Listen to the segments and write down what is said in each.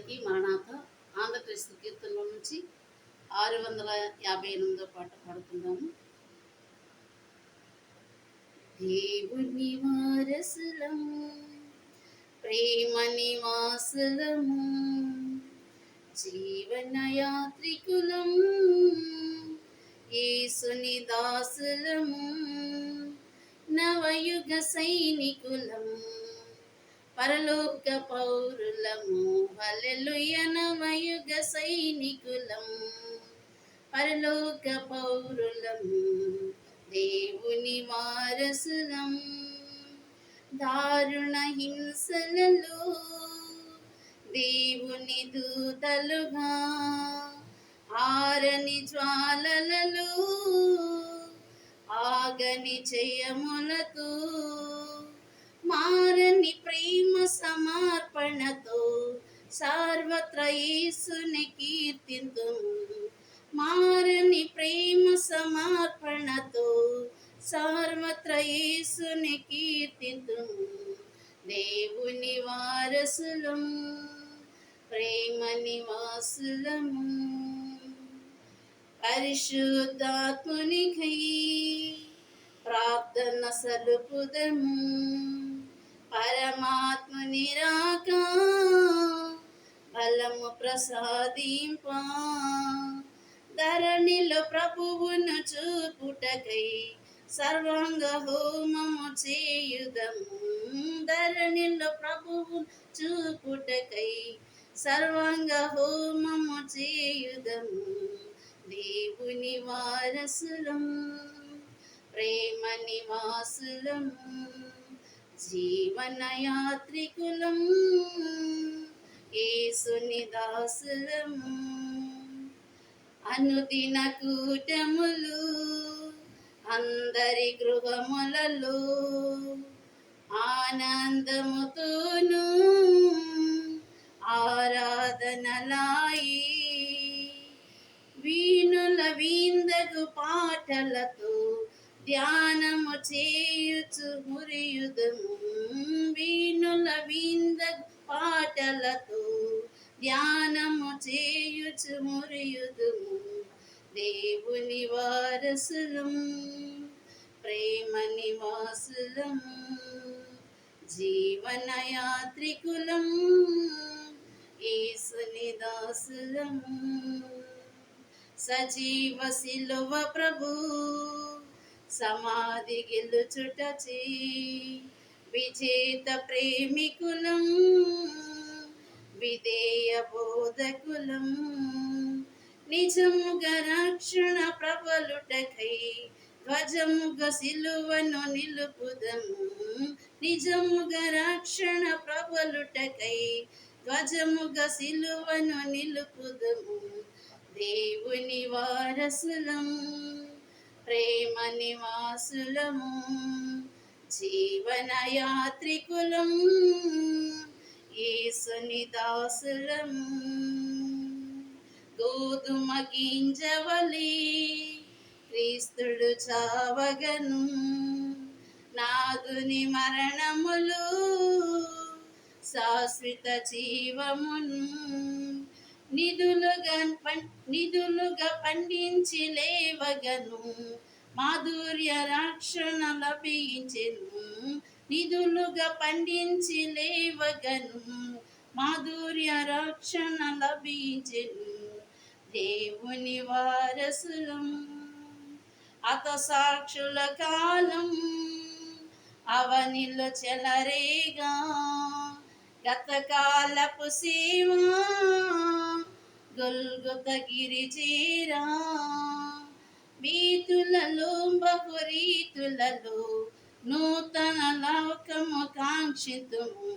అందరికీ మరణాత ఆంధ్రక్రీస్తు కీర్తనల నుంచి 658 పాట పాడుకుందాము. దేవుని వారసులము, ప్రేమ నివాసులము, జీవన యాత్రికులము, యేసుని దాసులము, నవయుగ సైనికులము, పరలోక పౌరులము. హల్లెలూయా. నవయుగ సైనికులము, పరలోక పౌరులము, దేవుని వారసులము. దారుణ హింసలలో దేవుని దూతలుగా, ఆరని జ్వాలలలో ఆగని జయములతో, మారని ప్రేమ సమర్పణతో సర్వత్ర యేసుని కీర్తింతుము. మారని ప్రేమ సమర్పణతో సర్వత్ర యేసుని కీర్తింతుము. దేవుని వారసులము, ప్రేమ నివాసులము, పరిశుద్ధాత్మునికై ప్రార్థన సలుపుదము. పరమాత్ముని రాక బలము ప్రసాదింప, ధరణిలో ప్రభువును చూపుటకై సర్వాంగ హోమము చేయుదము. ధరణిలో ప్రభువు చూపుటకై సర్వాంగ హోమము చేయుదము. దేవుని వారసులము, ప్రేమ నివాసులము, జీవన యాత్రికులము, యేసుని దాసులము. అనుదిన కూటములు అందరి గృహములలో ఆనందముతోను ఆరాధనలాయి, వీణుల విందగు పాటలతో ధ్యానము చేయుచు మురియుదము. వీణుల విందగు పాటలతో ధ్యానము చేయుచు మురియుదము. దేవుని వారసులము, ప్రేమ నివాసులము, జీవన యాత్రికులము, యేసుని దాసులము. సజీవ శిలువ ప్రభు సమాధి గెలుచుటచే విజేత ప్రేమికులము, విధేయ బోధకులము. నిజముగా రక్షణ ప్రబలుటకై ధ్వజముగా సిలువను నిలుపుదము. నిజముగా రక్షణ ప్రబలుటకై ధ్వజముగా సిలువను నిలుపుదము. దేవుని వారసులము, ప్రేమ నివాసులము, జీవన యాత్రికులము, యేసుని దాసులము. గోధుమ గింజవలి క్రీస్తుడు చావగను, నాదుని మరణములు శాశ్వత జీవమును. నిధులుగా పండించి లేవగను, మాధుర్య రక్షణ లభించెను. నిధులుగా పండించి లేవగను, మాధుర్య రక్షణ లభించెను. దేవుని వారసులము, హతసాక్షుల కాలం అవనిలో చెలరేగా, గతకాలపు సేవ గొల్గొత గిరి చేరా. వీతులలో బహురీతులలో నూతన లోకము కాంక్షితుము.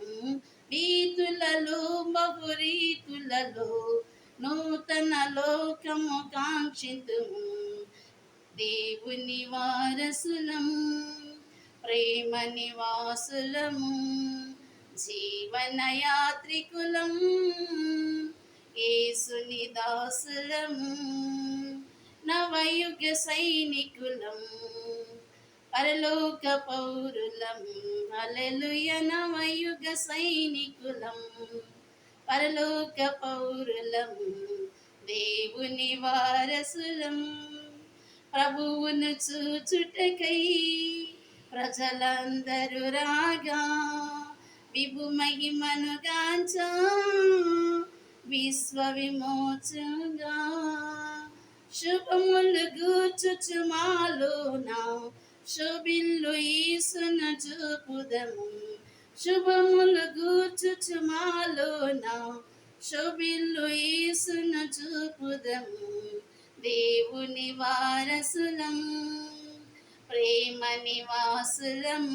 వీతులలో బహురీతులలో నూతన లోకము కాంక్షితుము. దేవుని వారసులము, ప్రేమ నివాసులము, జీవన యాత్రికులము, యేసుని దాసులము. నవయుగ సైనికులము, పరలోక పౌరులం. హల్లెలూయా. నవయుగ సైనికులం, పరలోక పౌరులం, దేవుని వారసులం. ప్రభువును చూచుటకై ప్రజలందరూ రాగా, విభు మహిమను గాంచా విశ్వ విమోచగా. శుభములు గూర్చుచు మాలోన శుభిల్లు యేసును చూపుదము. శుభములు గూర్చుచు మాలోన శుభిల్లు యేసును చూపుదము. దేవుని వారసులం, ప్రేమ నివాసులం.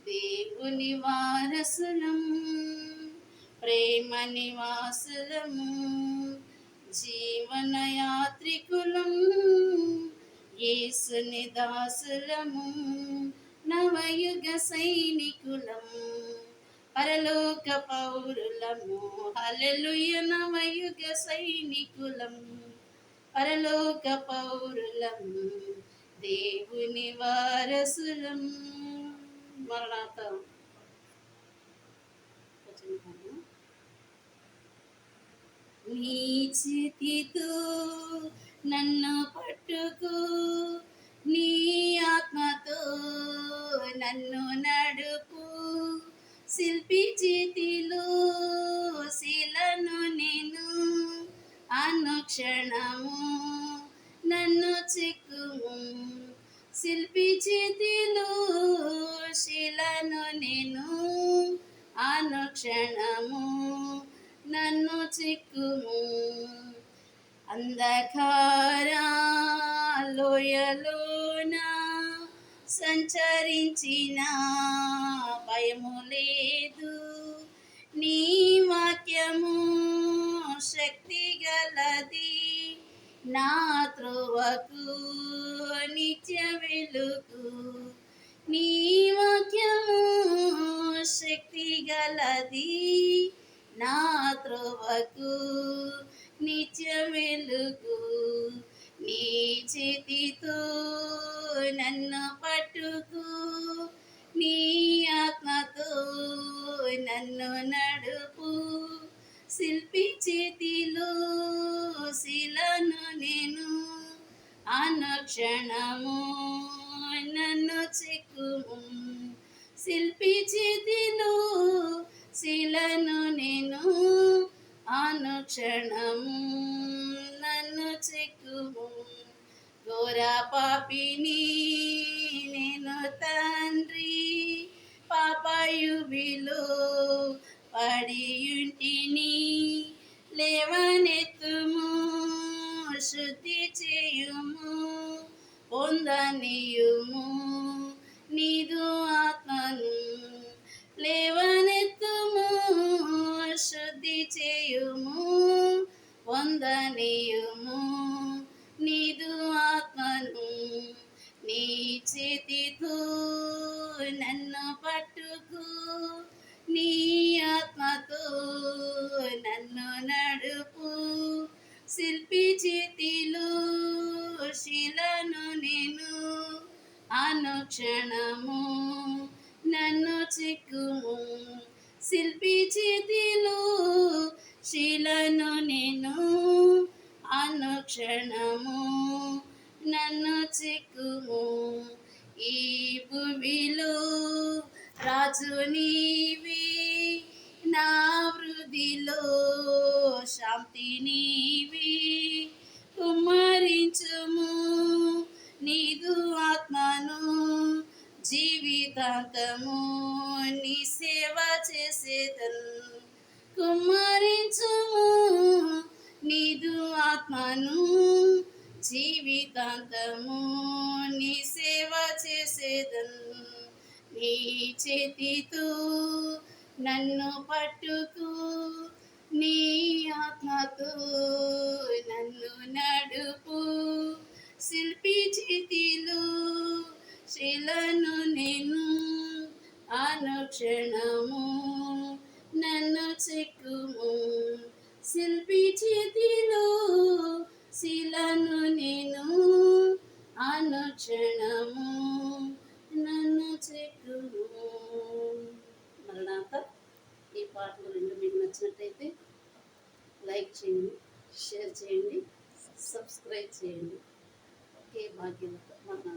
దేవుని వారసులం, ప్రేమ నివాసులం. జీవన యాత్రికులం, యేసుని దాసులము. నవయుగ సైనికులం, పరలోక పౌరులము. హల్లెలూయ. నవయుగ సైనికులం, పరలోక పౌరులం, దేవుని వారసులం. మరణాత. నీ చేతితో నన్ను పట్టుకో, నీ ఆత్మతో నన్ను నడుపు. శిల్పి చేతిలో శిలను నేను, అనుక్షణము నన్ను చెక్కుము. శిల్పి చేతిలో శిలను నేను, అనుక్షణము నన్ను చెక్కుము. అంధకార లోయలోన సంచరించిన భయము లేదు. నీ వాక్యము శక్తి గలది, నా త్రోవకు నిత్య వెలుగు. నీ వాక్యము శక్తి గలది, నా త్రోవకు నిత్య వెలుగు. నీ చేతితో నన్ను పట్టుకో, నీ ఆత్మతో నన్ను నడుపు. శిల్పి చేతిలో శిలను నేను, అనుక్షణము నన్ను చెక్కుము. శిల్పి చేతిలో శిలను నేను, అనుక్షణము నన్ను చెక్కుము. ఘోర పాపిని నేను తండ్రి, పాపయుబిలో పడియుంటిని. లేవనెత్తుము, శుద్ధి చేయుము, పొందనీయుము నీదు ఆత్మను. లేవనెత్తుము, శుద్ధి చేయుము, పొందనీయుము నీదు ఆత్మను. నీ చేతితో నన్ను పట్టుకో, నీ ఆత్మతో నన్ను నడుపు. శిల్పి చేతిలో శిలను నేను, అనుక్షణము నన్ను చెక్కుము. శిల్పి చేతిలో శిలను నేను, అనుక్షణము నన్ను చెక్కుము. ఈ భూమిలో రాజు నీవి, నా వృద్ధిలో శాంతి నీవి. కుమ్మరించుము నీదు ఆత్మను, జీవితాంతము నీ సేవ చేసేదను. కుమ్మరించుము నీదు ఆత్మను, జీవితాంతము నీ సేవ చేసేదను. నీ చేతితో నన్ను పట్టుకో, నీ ఆత్మతో నన్ను నడుపు. శిల్పి చేతిలో శిలను నేను, అనుక్షణము నన్ను చెక్కుము. శిల్పి చేతిలో శిలను నేను, అనుక్షణము నన్ను చెక్కుము. మరణాత. ఈ పాటలు రెండు మీకు నచ్చినట్టయితే లైక్ చేయండి, షేర్ చేయండి, సబ్స్క్రైబ్ చేయండి. ఓకే, భాగ్యలత మన